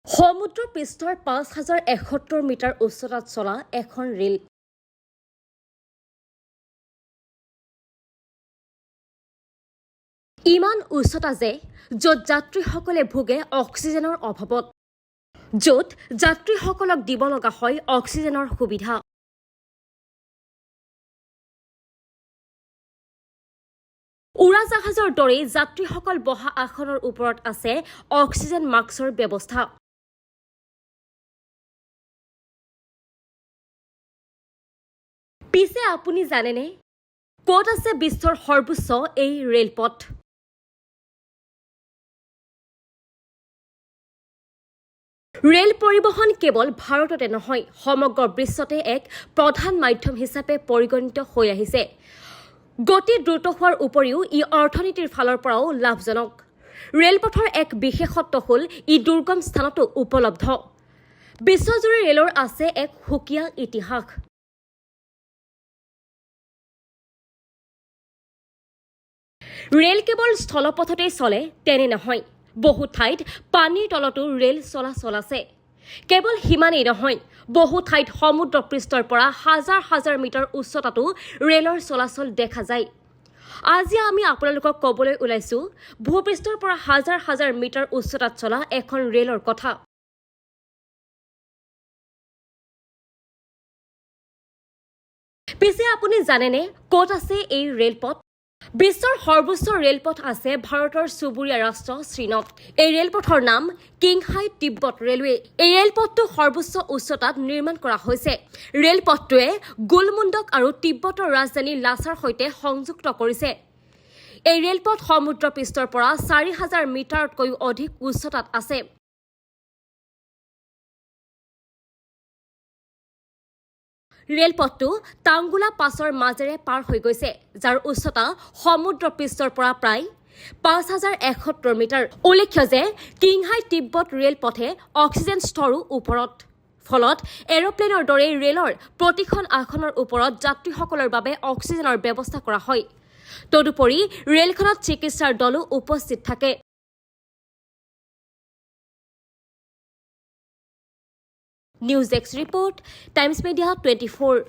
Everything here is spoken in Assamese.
সমুদ্ৰ পৃষ্ঠৰ ৫,০৭১ মিটাৰ উচ্চতাত চলা এখন ৰেল। ইমান উচ্চতা যে য'ত যাত্ৰীসকলে ভোগে অক্সিজেনৰ অভাৱত, য'ত যাত্ৰীসকলক দিব লগা হয় অক্সিজেনৰ সুবিধা। উৰাজাহাজৰ দৰেই যাত্ৰীসকল বহা আসনৰ ওপৰত আছে অক্সিজেন মাস্কৰ ব্যৱস্থা। পিছে আপুনি জানেনে ক'ত আছে বিশ্বৰ সৰ্বোচ্চ এই ৰেলপথ? ৰেল পৰিবহণ কেৱল ভাৰততে নহয়, সমগ্ৰ বিশ্বতে এক প্ৰধান মাধ্যম হিচাপে পৰিগণিত হৈ আহিছে। গতি দ্ৰুত হোৱাৰ উপৰিও ই অৰ্থনীতিৰ ফালৰ পৰাও লাভজনক। ৰেলপথৰ এক বিশেষত্ব হ'ল ই দুৰ্গম স্থানতো উপলব্ধ। বিশ্বজুৰি ৰেলৰ আছে এক সুকীয়া ইতিহাস। ৰেল কেৱল স্থলপথতেই চলে তেনে নহয়, বহু ঠাইত পানীৰ তলতো ৰেল চলাচল আছে। কেৱল সিমানেই নহয়, বহু ঠাইত সমুদ্ৰ পৃষ্ঠৰ পৰা হাজাৰ হাজাৰ মিটাৰ উচ্চতাতো ৰেলৰ চলাচল দেখা যায়। আজি আমি আপোনালোকক ক'বলৈ ওলাইছো ভূপৃষ্ঠৰ পৰা হাজাৰ হাজাৰ মিটাৰ উচ্চতাত চলা এখন ৰেলৰ কথা। পিছে আপুনি জানেনে ক'ত আছে এই ৰেলপথ? বিশ্বৰ সৰ্বোচ্চ ৰেলপথ আছে ভাৰতৰ চুবুৰীয়া ৰাষ্ট্ৰ চীনত। এই ৰেলপথৰ নাম কিংহাই তিব্বত ৰেলৱে। এই ৰেলপথটো সৰ্বোচ্চ উচ্চতাত নিৰ্মাণ কৰা হৈছে। ৰেলপথটোৱে গোলমুণ্ডক আৰু তিব্বতৰ ৰাজধানী লাছাৰ সৈতে সংযুক্ত কৰিছে। এই ৰেলপথ সমুদ্ৰ পৃষ্ঠৰ পৰা ৪,০০০ মিটাৰতকৈও অধিক উচ্চতাত আছে। ৰেলপথটো টাংগুলা পাছৰ মাজেৰে পাৰ হৈ গৈছে, যাৰ উচ্চতা সমুদ্ৰ পৃষ্ঠৰ পৰা প্ৰায় ৫,০৭১ মিটাৰ। উল্লেখ্য যে কিংহাই তিব্বত ৰেলপথে অক্সিজেন স্তৰো ওপৰত। ফলত এৰোপ্লেনৰ দৰেই ৰেলৰ প্ৰতিখন আসনৰ ওপৰত যাত্ৰীসকলৰ বাবে অক্সিজেনৰ ব্যৱস্থা কৰা হয়। তদুপৰি ৰেলখনত চিকিৎসাৰ দলো উপস্থিত থাকে। News desk report, times media 24।